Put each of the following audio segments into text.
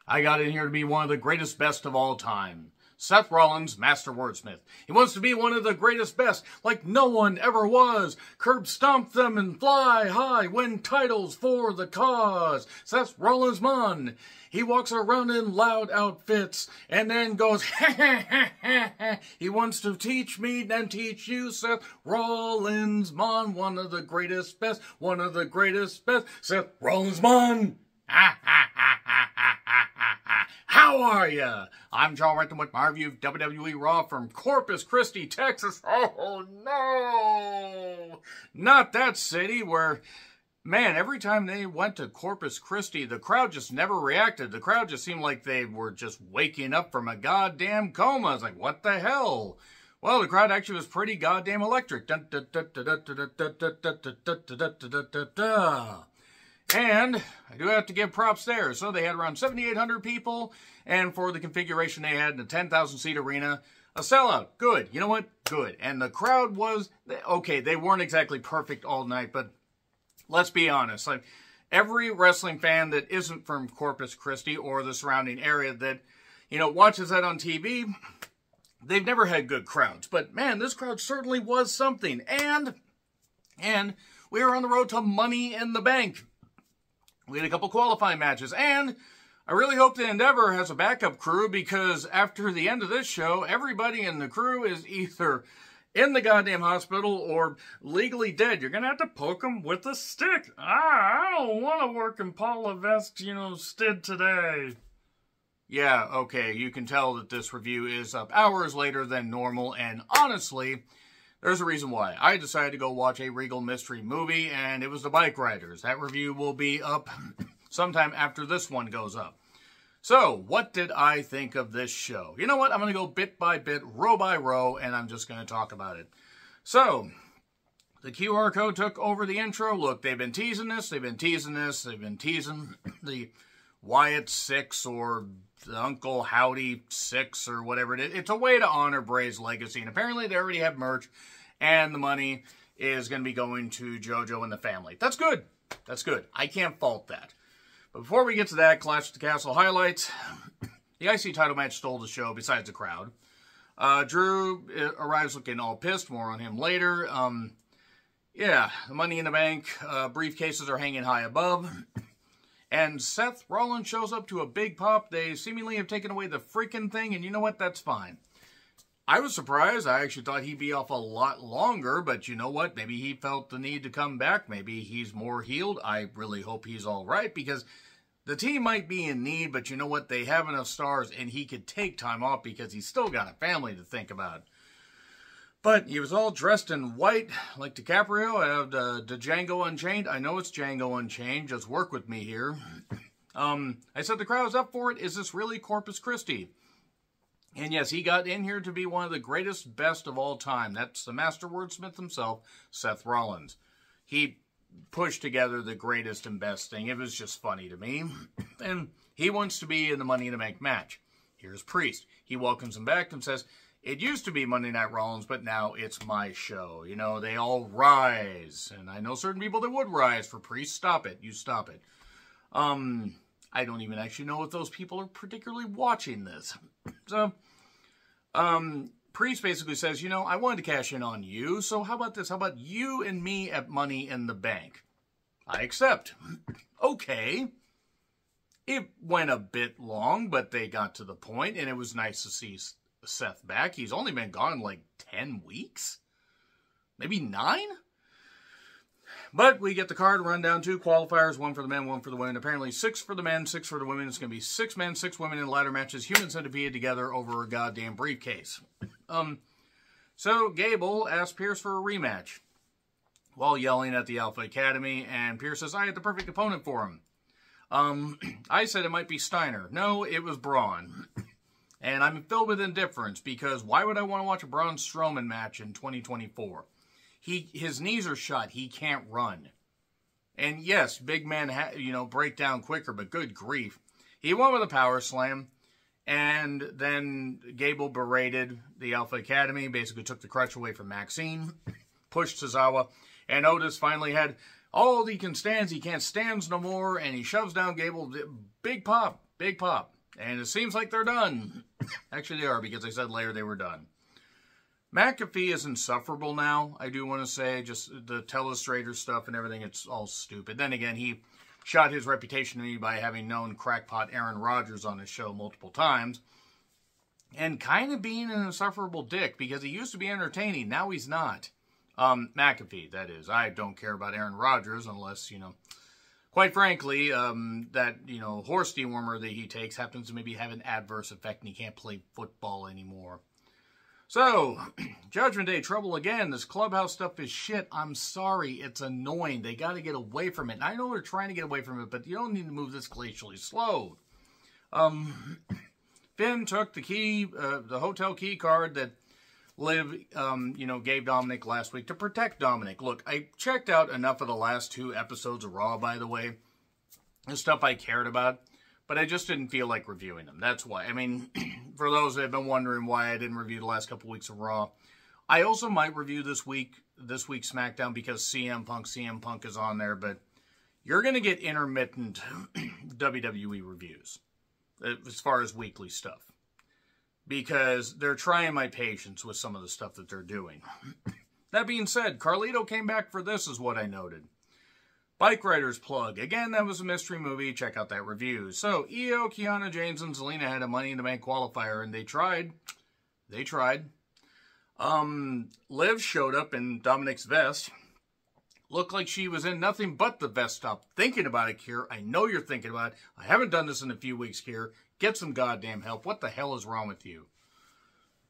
I got in here to be one of the greatest best of all time. Seth Rollins, master wordsmith. He wants to be one of the greatest best, like no one ever was. Curb stomp them and fly high, win titles for the cause. Seth Rollins man. He walks around in loud outfits and then goes, ha ha ha ha ha. He wants to teach me and teach you, Seth Rollins man. One of the greatest best, one of the greatest best. Seth Rollins man. Ha ha ha ha ha ha ha. How are ya? I'm John Renton with my review of WWE Raw from Corpus Christi, Texas. Oh no! Not that city where, man, every time they went to Corpus Christi, the crowd just never reacted. The crowd just seemed like they were just waking up from a goddamn coma. I was like, what the hell? Well, the crowd actually was pretty goddamn electric. And I do have to give props there. So they had around 7,800 people, and for the configuration they had in a 10,000-seat arena, a sellout. Good. You know what? Good. And the crowd was, okay, they weren't exactly perfect all night, but let's be honest. Like, every wrestling fan that isn't from Corpus Christi or the surrounding area that, you know, watches that on TV, they've never had good crowds. But, man, this crowd certainly was something. And we are on the road to Money in the Bank. We had a couple qualifying matches, and I really hope the Endeavor has a backup crew, because after the end of this show, everybody in the crew is either in the goddamn hospital or legally dead. You're going to have to poke them with a stick. I don't want to work in Paul Levesque, stead today. Yeah, okay, you can tell that this review is up hours later than normal, and honestly, there's a reason why. I decided to go watch a Regal Mystery movie, and it was The Bike Riders. That review will be up sometime after this one goes up. So, what did I think of this show? You know what? I'm going to go bit by bit, row by row, and I'm just going to talk about it. So, the QR code took over the intro. Look, they've been teasing this, they've been teasing this, they've been teasing the Wyatt 6 or the Uncle Howdy 6 or whatever it is. It's a way to honor Bray's legacy, and apparently they already have merch, and the money is going to be going to JoJo and the family. That's good. That's good. I can't fault that. But before we get to that, Clash at the Castle highlights. The IC title match stole the show besides the crowd. Drew arrives looking all pissed. More on him later. Yeah, the Money in the Bank briefcases are hanging high above. And Seth Rollins shows up to a big pop. They seemingly have taken away the freaking thing, and you know what? That's fine. I was surprised. I actually thought he'd be off a lot longer, but you know what? Maybe he felt the need to come back. Maybe he's more healed. I really hope he's all right, because the team might be in need, but you know what? They have enough stars, and he could take time off because he's still got a family to think about. But he was all dressed in white, like DiCaprio. I have the Django Unchained. I know it's Django Unchained. Just work with me here. I said the crowd's up for it. Is this really Corpus Christi? And yes, he got in here to be one of the greatest best of all time. That's the master wordsmith himself, Seth Rollins. He pushed together the greatest and best thing. It was just funny to me. And he wants to be in the Money in the Bank match. Here's Priest. He welcomes him back and says, it used to be Monday Night Rollins, but now it's my show. You know, they all rise. And I know certain people that would rise for Priest. Stop it. You stop it. I don't even actually know if those people are particularly watching this. So, Priest basically says, you know, I wanted to cash in on you, so how about this? How about you and me at Money in the Bank? I accept. Okay. It went a bit long, but they got to the point, and it was nice to see Seth back. He's only been gone like 10 weeks? Maybe 9? But we get the card rundown, 2 qualifiers, 1 for the men, 1 for the women. Apparently 6 for the men, 6 for the women. It's going to be 6 men, 6 women in ladder matches, human centipede together over a goddamn briefcase. So Gable asked Pierce for a rematch while yelling at the Alpha Academy, and Pierce says, I had the perfect opponent for him. I said it might be Steiner. No, it was Braun. And I'm filled with indifference, because why would I want to watch a Braun Strowman match in 2024? His knees are shot. He can't run. And yes, big men, break down quicker, but good grief. He won with a power slam, and then Gable berated the Alpha Academy, basically took the crutch away from Maxine, pushed Tozawa, and Otis finally had all he can stands. He can't stands no more, and he shoves down Gable. Big pop. Big pop. And it seems like they're done. Actually, they are, because they said later they were done. McAfee is insufferable now, I do want to say. Just the telestrator stuff and everything, it's all stupid. Then again, he shot his reputation to me by having known crackpot Aaron Rodgers on his show multiple times. And kind of being an insufferable dick, because he used to be entertaining. Now he's not. McAfee, that is. I don't care about Aaron Rodgers unless, quite frankly, that, horse dewormer that he takes happens to maybe have an adverse effect and he can't play football anymore. So, Judgment Day trouble again. This Clubhouse stuff is shit. I'm sorry. It's annoying. They got to get away from it. And I know they're trying to get away from it, but you don't need to move this glacially slow. Finn took the key, the hotel key card that Liv, gave Dominic last week to protect Dominic. Look, I checked out enough of the last 2 episodes of Raw, by the way. The stuff I cared about. But I just didn't feel like reviewing them. That's why. I mean, for those that have been wondering why I didn't review the last couple weeks of Raw, I also might review this week's SmackDown because CM Punk is on there. But you're going to get intermittent WWE reviews as far as weekly stuff. Because they're trying my patience with some of the stuff that they're doing. That being said, Carlito came back for this, is what I noted. Bike Riders plug. Again, that was a mystery movie. Check out that review. So, Io, Kiana James, and Zelina had a Money in the Bank qualifier, and they tried. Liv showed up in Dominic's vest. Looked like she was in nothing but the vest. Stop thinking about it, Kier. I know you're thinking about it. I haven't done this in a few weeks, Kier. Get some goddamn help. What the hell is wrong with you?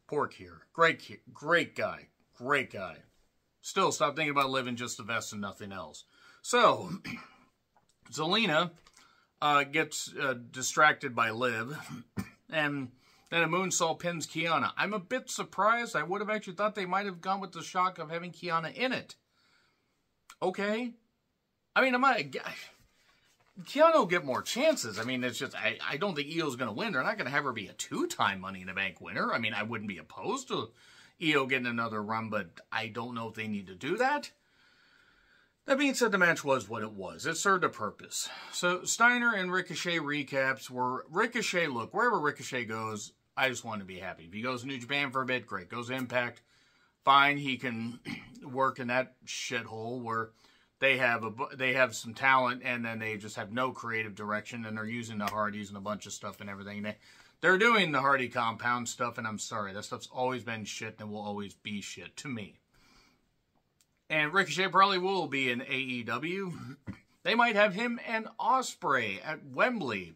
Poor Kier. Great guy. Great guy. Still, stop thinking about living just the vest and nothing else. So, Zelina gets distracted by Liv, and then a moonsault pins Kiana. I'm a bit surprised. I would have actually thought they might have gone with the shock of having Kiana in it. Okay. I mean, Kiana will get more chances. I mean, it's just, I don't think Io's going to win. They're not going to have her be a 2-time Money in the Bank winner. I mean, I wouldn't be opposed to Io getting another run, but I don't know if they need to do that. That being said, the match was what it was. It served a purpose. So, Steiner and Ricochet recaps were... Ricochet, look, wherever Ricochet goes, I just want to be happy. If he goes to New Japan for a bit, great. Goes to Impact, fine. He can work in that shithole where they have some talent and then they just have no creative direction and they're using the Hardys and a bunch of stuff and everything. They're doing the Hardy compound stuff, and I'm sorry. That stuff's always been shit and will always be shit to me. And Ricochet probably will be in AEW. They might have him and Ospreay at Wembley.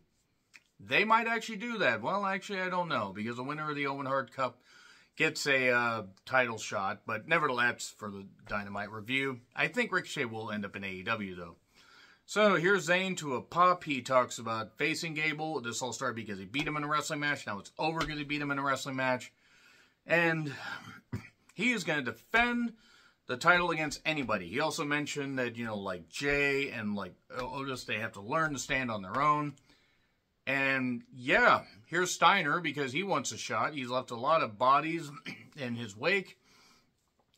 They might actually do that. Well, actually, I don't know, because the winner of the Owen Hart Cup gets a title shot. But nevertheless, for the Dynamite review, I think Ricochet will end up in AEW, though. So here's Zayn to a pop. He talks about facing Gable. This all started because he beat him in a wrestling match. Now it's over because he beat him in a wrestling match. And he is going to defend the title against anybody. He also mentioned that, like Jay and like Otis, they have to learn to stand on their own. And yeah, here's Steiner because he wants a shot. He's left a lot of bodies in his wake.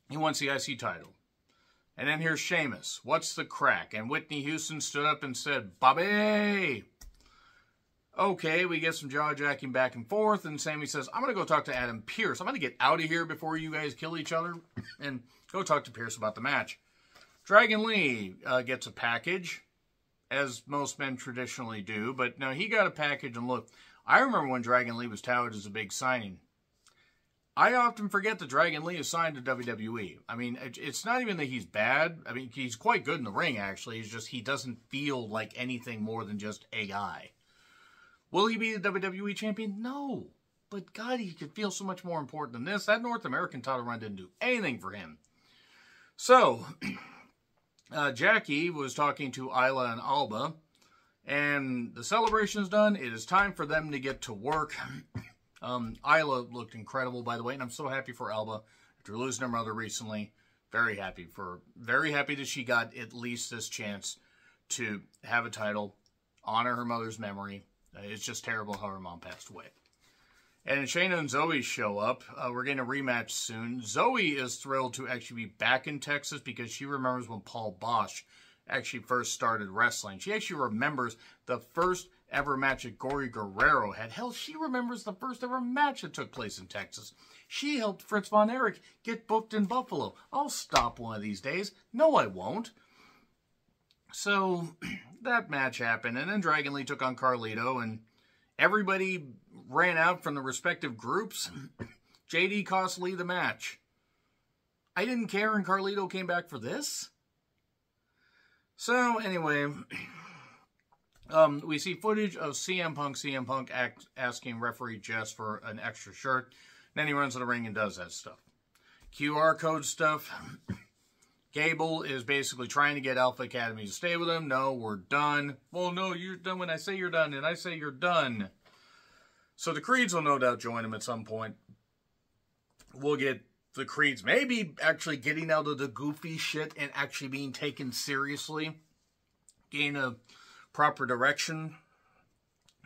He wants the IC title. And then here's Sheamus. What's the crack? And Whitney Houston stood up and said, Bobby! Okay, we get some jaw-jacking back and forth. And Sammy says, I'm going to go talk to Adam Pearce. I'm going to get out of here before you guys kill each other. And go talk to Pearce about the match. Dragon Lee gets a package, as most men traditionally do. But no, he got a package. And look, I remember when Dragon Lee was touted as a big signing. I often forget that Dragon Lee is signed to WWE. I mean, it's not even that he's bad. I mean, he's quite good in the ring, actually. It's just he doesn't feel like anything more than just a guy. Will he be the WWE champion? No. But God, he could feel so much more important than this. That North American title run didn't do anything for him. So, Jackie was talking to Isla and Alba, and the celebration's done. It is time for them to get to work. Isla looked incredible, by the way, and I'm so happy for Alba after losing her mother recently. Very happy that she got at least this chance to have a title, honor her mother's memory. It's just terrible how her mom passed away. And Shayna and Zoe show up. We're getting a rematch soon. Zoe is thrilled to actually be back in Texas because she remembers when Paul Bosch actually first started wrestling. She actually remembers the first ever match that Gory Guerrero had. Hell, she remembers the first ever match that took place in Texas. She helped Fritz Von Erich get booked in Buffalo. I'll stop one of these days. No, I won't. So, that match happened, and then Dragon Lee took on Carlito, and everybody ran out from the respective groups. JD cost Lee the match. I didn't care, and Carlito came back for this? So, anyway, we see footage of CM Punk asking referee Jess for an extra shirt. Then he runs to the ring and does that stuff. QR code stuff. Gable is basically trying to get Alpha Academy to stay with him. No, we're done. Well, no, you're done when I say you're done, and I say you're done. So the Creeds will no doubt join him at some point. We'll get the Creeds maybe actually getting out of the goofy shit and actually being taken seriously. Gain a proper direction.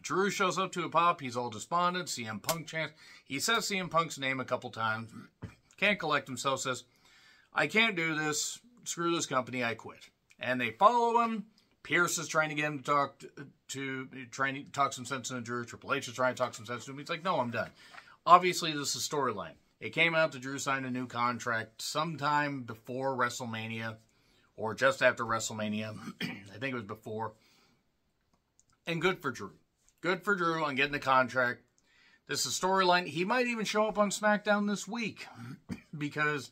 Drew shows up to a pop. He's all despondent. CM Punk chants. He says CM Punk's name a couple times. Can't collect himself. Says, I can't do this. Screw this company. I quit. And they follow him. Pierce is trying to get him to talk some sense into Drew. Triple H is trying to talk some sense to him. He's like, no, I'm done. Obviously, this is storyline. It came out that Drew signed a new contract sometime before WrestleMania, or just after WrestleMania. I think it was before. And good for Drew. Good for Drew on getting the contract. This is storyline. He might even show up on SmackDown this week because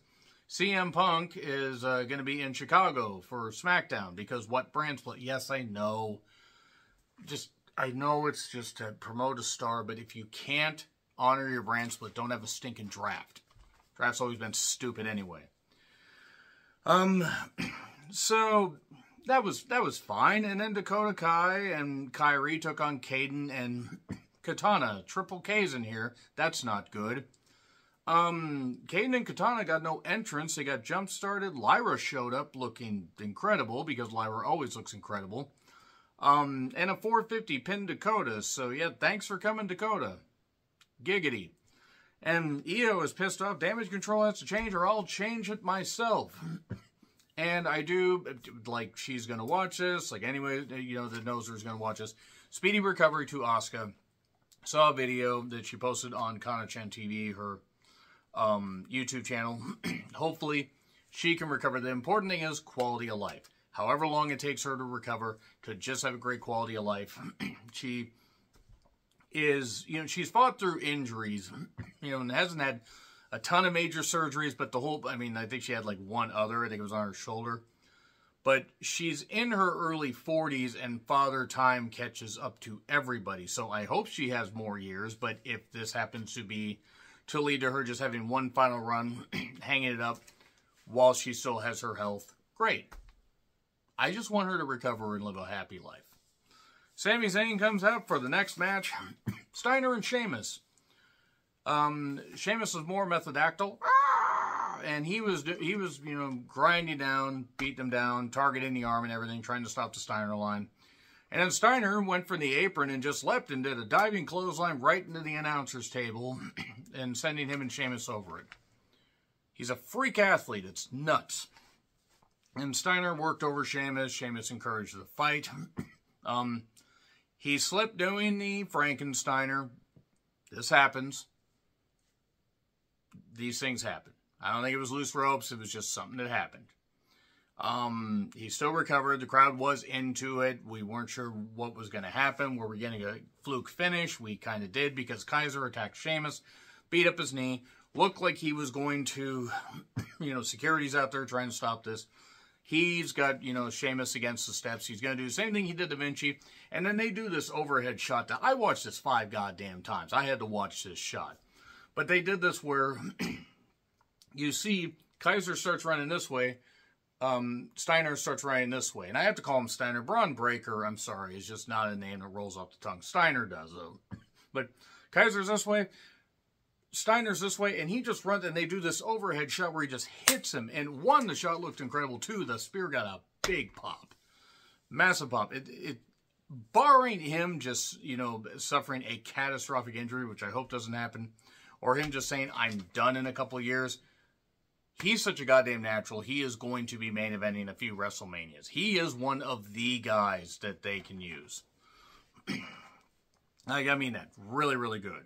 CM Punk is going to be in Chicago for SmackDown because what brand split? Yes, I know. I know it's just to promote a star, but if you can't honor your brand split, don't have a stinking draft. Draft's always been stupid anyway. So that was fine. And then Dakota Kai and Kyrie took on Caden and Katana. Triple K's in here. That's not good. Caden and Katana got no entrance. They got jump started. Lyra showed up looking incredible because Lyra always looks incredible. And a 450 pinned Dakota. So yeah, thanks for coming, Dakota. Giggity. And Io is pissed off. Damage control has to change or I'll change it myself. And I do, like, she's going to watch this. Like, anyway, you know, that knows who's going to watch this. Speedy recovery to Asuka. Saw a video that she posted on Kana-chan TV, her YouTube channel. Hopefully, she can recover. The important thing is quality of life. However long it takes her to recover, to just have a great quality of life. She is, you know, she's fought through injuries, you know, and hasn't had a ton of major surgeries, but the whole, I mean, I think she had like one other, I think it was on her shoulder. But she's in her early 40s and father time catches up to everybody. So I hope she has more years, but if this happens to lead to her just having one final run, hanging it up while she still has her health, great. I just want her to recover and live a happy life. Sami Zayn comes out for the next match. Steiner and Sheamus. Sheamus was more methadactyl, and he was you know, grinding down, beating him down, targeting the arm and everything, trying to stop the Steiner line. And then Steiner went for the apron and just leapt and did a diving clothesline right into the announcer's table, and sending him and Sheamus over it. He's a freak athlete. It's nuts. And Steiner worked over Sheamus. Sheamus encouraged the fight. He slipped doing the Frankensteiner. This happens. These things happen. I don't think it was loose ropes. It was just something that happened. He still recovered. The crowd was into it. We weren't sure what was going to happen. Were we getting a fluke finish? We kind of did because Kaiser attacked Sheamus, beat up his knee. Looked like he was going to, you know, security's out there trying to stop this. He's got, you know, Sheamus against the steps. He's going to do the same thing he did to Vinci. And then they do this overhead shot. That I watched this 5 goddamn times. I had to watch this shot. But they did this where you see Kaiser starts running this way. Steiner starts running this way. And I have to call him Steiner. Braun Breaker, I'm sorry, is just not a name that rolls off the tongue. Steiner does, though. But Kaiser's this way. Steiner's this way, and he just runs, and they do this overhead shot where he just hits him. And one, the shot looked incredible. Two, the spear got a big pop. Massive pop. Barring him just, you know, suffering a catastrophic injury, which I hope doesn't happen, or him just saying, I'm done in a couple of years, he's such a goddamn natural. He is going to be main eventing a few WrestleManias. He is one of the guys that they can use. I mean that. Really, really good.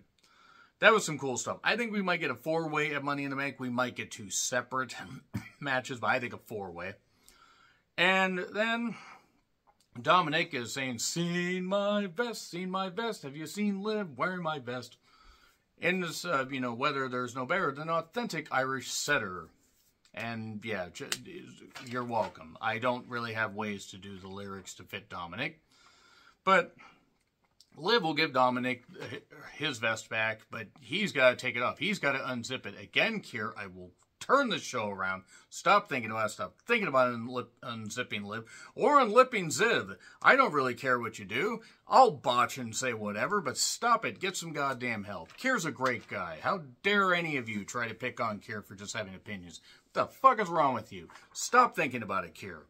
That was some cool stuff. I think we might get a 4-way at Money in the Bank. We might get 2 separate matches, but I think a 4-way. And then Dominic is saying, seen my vest, have you seen Liv wearing my vest? In this, whether there's no better than authentic Irish setter. And yeah, you're welcome. I don't really have ways to do the lyrics to fit Dominic. But Liv will give Dominic his vest back, but he's got to take it off. He's got to unzip it. Again, Kier, I will turn the show around. Stop thinking about it. Stop thinking about unzipping Liv or unlipping Ziv. I don't really care what you do. I'll botch and say whatever, but stop it. Get some goddamn help. Kier's a great guy. How dare any of you try to pick on Kier for just having opinions? What the fuck is wrong with you? Stop thinking about it, Kier.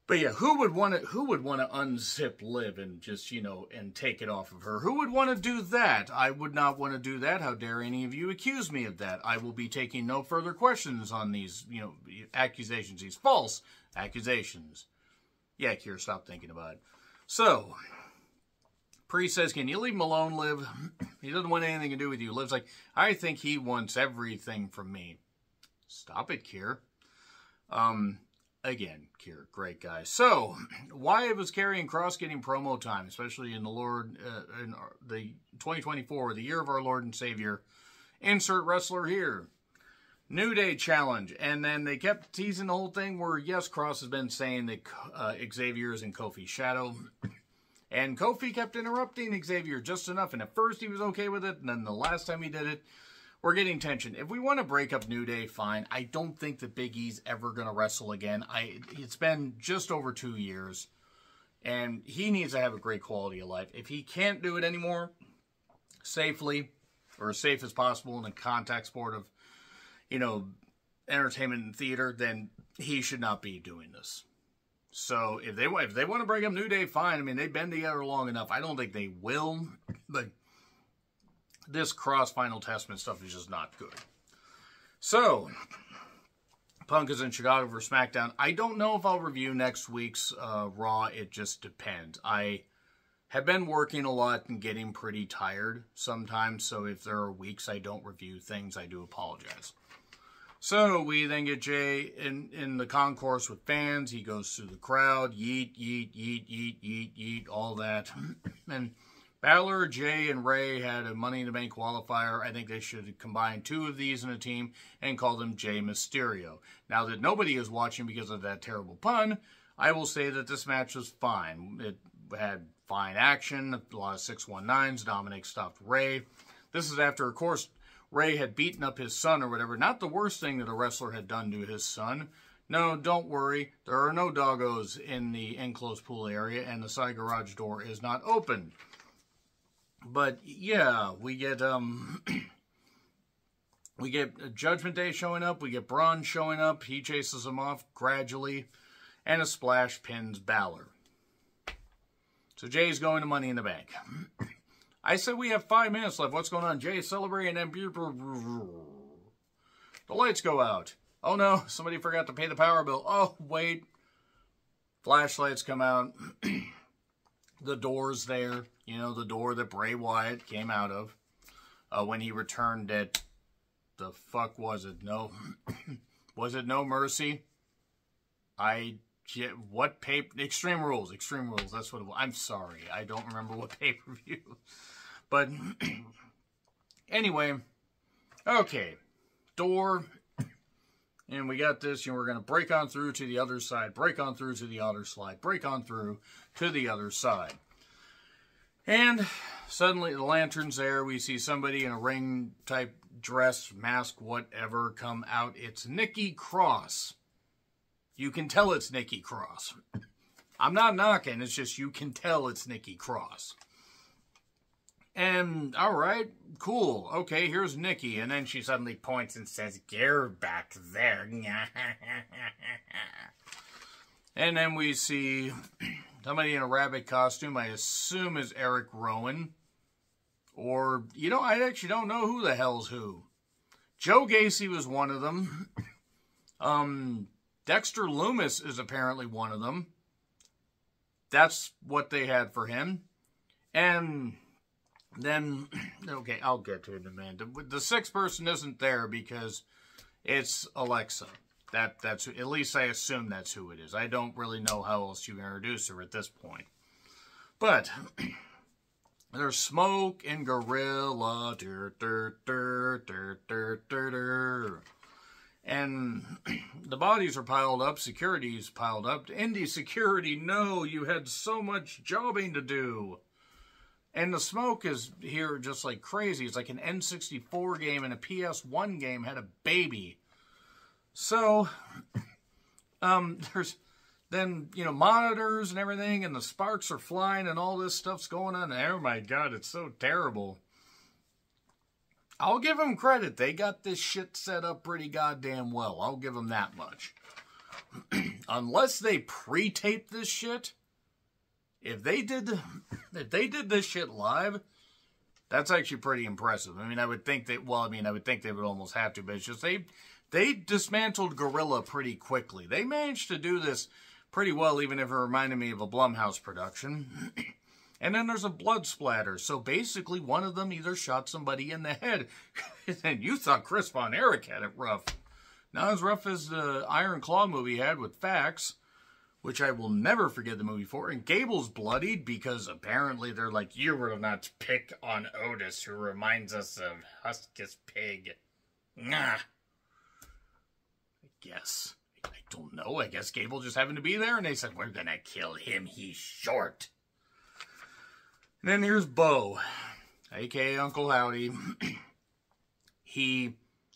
But yeah, who would want to unzip Liv and just, and take it off of her? Who would want to do that? I would not want to do that. How dare any of you accuse me of that? I will be taking no further questions on these, accusations, these false accusations. Yeah, Kier, stop thinking about it. So, Priest says, can you leave him alone, Liv? He doesn't want anything to do with you. Liv's like, I think he wants everything from me. Stop it, Kier. Again, Kier, great guy. So, Wyatt was carrying Cross getting promo time, especially in the 2024, the year of our Lord and Savior. Insert wrestler here. New Day challenge. And then they kept teasing the whole thing where, yes, Cross has been saying that Xavier is in Kofi's shadow. And Kofi kept interrupting Xavier just enough. And at first he was okay with it. And then the last time he did it, we're getting tension. If we want to break up New Day, fine. I don't think that Big E's ever going to wrestle again. It's been just over 2 years. And he needs to have a great quality of life. If he can't do it anymore safely, or as safe as possible in the contact sport of, entertainment and theater, then he should not be doing this. So if they want to break up New Day, fine. I mean, they've been together long enough. I don't think they will, but this Cross Final Testament stuff is just not good. So, Punk is in Chicago for SmackDown. I don't know if I'll review next week's Raw. It just depends. I have been working a lot and getting pretty tired sometimes. So if there are weeks I don't review things, I do apologize. So we then get Jay in the concourse with fans. He goes through the crowd. Yeet, yeet, yeet, yeet, yeet, yeet, all that. And Balor, Jay, and Ray had a Money in the Bank qualifier. I think they should combine 2 of these in a team and call them Jay Mysterio. Now that nobody is watching because of that terrible pun, I will say that this match was fine. It had fine action, a lot of 619s. Dominic stopped Ray. This is after, of course, Ray had beaten up his son or whatever. Not the worst thing that a wrestler had done to his son. No, don't worry. There are no doggos in the enclosed pool area, and the side garage door is not open. But yeah, we get Judgment Day showing up. We get Braun showing up. He chases him off gradually, and a splash pins Balor. So Jay's going to Money in the Bank. I said we have 5 minutes left. What's going on? Jay's celebrating, and then the lights go out. Oh no, somebody forgot to pay the power bill. Oh wait, flashlights come out. The door's there. The door that Bray Wyatt came out of when he returned at, the fuck was it? No, was it No Mercy? What Extreme Rules, that's what it was. I'm sorry, I don't remember what pay-per-view. But, anyway, okay, door, and we got this, we're going to break on through to the other side, break on through to the other side, break on through to the other side. And suddenly the lantern's there. We see somebody in a ring-type dress, mask, whatever, come out. It's Nikki Cross. You can tell it's Nikki Cross. I'm not knocking. It's just you can tell it's Nikki Cross. And, all right, cool. Okay, here's Nikki. And then she suddenly points and says, "Get back there." And then we see somebody in a rabbit costume, I assume is Eric Rowan. Or, I actually don't know who the hell's who. Joe Gacy was one of them. Dexter Lumis is apparently one of them. That's what they had for him. And then, okay, I'll get to it in a minute. The sixth person isn't there because it's Alexa. That's at least I assume that's who it is. I don't really know how else you introduce her at this point. But there's Smoke and Gorilla. And the bodies are piled up. Security's piled up. Indie security, no, you had so much jobbing to do. And the Smoke is here just like crazy. It's like an N64 game and a PS1 game had a baby. So, there's then, monitors and everything, and the sparks are flying, and all this stuff's going on. Oh my God, it's so terrible. I'll give them credit. They got this shit set up pretty goddamn well. I'll give them that much. Unless they pre-taped this shit, if they did this shit live, that's actually pretty impressive. I mean, I would think they would almost have to, but it's just they dismantled Gorilla pretty quickly. They managed to do this pretty well, even if it reminded me of a Blumhouse production. And then there's a blood splatter. So basically, one of them either shot somebody in the head. And you thought Chris Von Erich had it rough. Not as rough as the Iron Claw movie had with Fax, which I will never forget the movie for. And Gable's bloodied because apparently they're like, you were not picked on Otis, who reminds us of Huskus Pig. Nah. Guess. I don't know. I guess Gable just happened to be there, and they said, we're gonna kill him. He's short. And then here's Bo, a.k.a. Uncle Howdy. He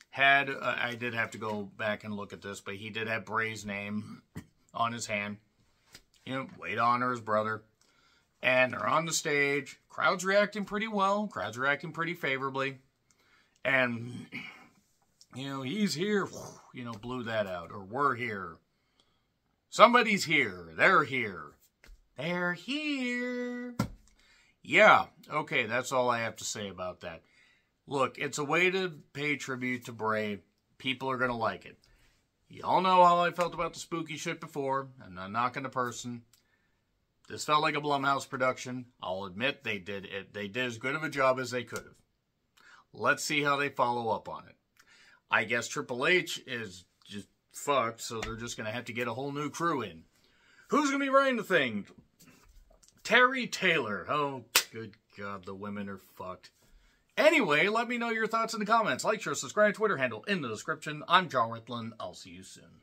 had, I did have to go back and look at this, but he did have Bray's name on his hand. Way to honor his brother. And they're on the stage. Crowd's reacting pretty well. Crowd's reacting pretty favorably. And he's here, blew that out. Or we're here. Somebody's here. They're here. They're here. Yeah, okay, that's all I have to say about that. Look, it's a way to pay tribute to Bray. People are going to like it. Y'all know how I felt about the spooky shit before. I'm not knocking the person. This felt like a Blumhouse production. I'll admit they did it. They did as good of a job as they could have. Let's see how they follow up on it. I guess Triple H is just fucked, so they're just going to have to get a whole new crew in. Who's going to be running the thing? Terry Taylor. Oh, good God, the women are fucked. Anyway, let me know your thoughts in the comments. Like, share, subscribe, Twitter handle in the description. I'm John Ritlin. I'll see you soon.